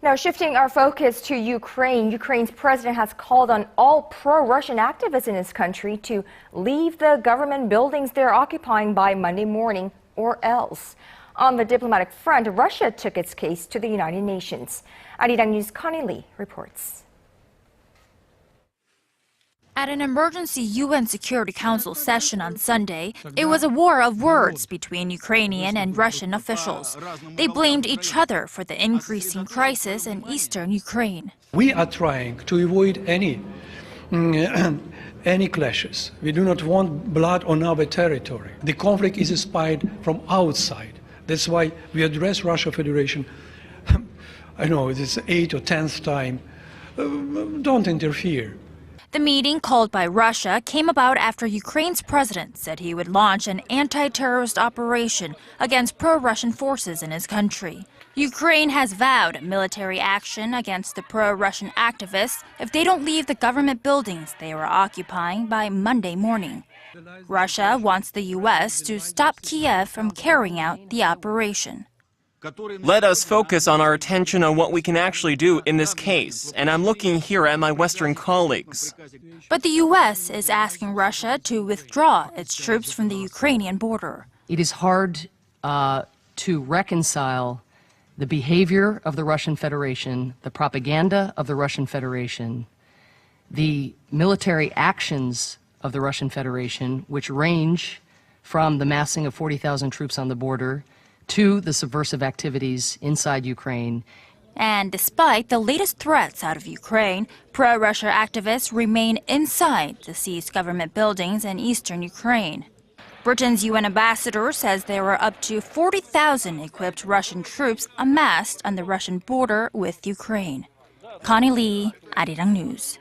Now, shifting our focus to Ukraine, Ukraine's president has called on all pro-Russian activists in his country to leave the government buildings they're occupying by Monday morning or else. On the diplomatic front, Russia took its case to the United Nations. Arirang News Connie Lee reports. At an emergency UN Security Council session on Sunday, it was a war of words between Ukrainian and Russian officials. They blamed each other for the increasing crisis in eastern Ukraine. We are trying to avoid any clashes. We do not want blood on our territory. The conflict is inspired from outside. That's why we address Russia Federation. I know it is 8th or 10th time. Don't interfere. The meeting, called by Russia, came about after Ukraine's president said he would launch an anti-terrorist operation against pro-Russian forces in his country. Ukraine has vowed military action against the pro-Russian activists if they don't leave the government buildings they were occupying by Monday morning. Russia wants the U.S. to stop Kiev from carrying out the operation. Let us focus on our attention on what we can actually do in this case, and I'm looking here at my Western colleagues. But the U.S. is asking Russia to withdraw its troops from the Ukrainian border. It is hard to reconcile the behavior of the Russian Federation, the propaganda of the Russian Federation, the military actions of the Russian Federation, which range from the massing of 40,000 troops on the border to the subversive activities inside Ukraine. And despite the latest threats out of Ukraine, pro-Russia activists remain inside the seized government buildings in eastern Ukraine. Britain's UN ambassador says there are up to 40,000 equipped Russian troops amassed on the Russian border with Ukraine. Connie Lee, Arirang News.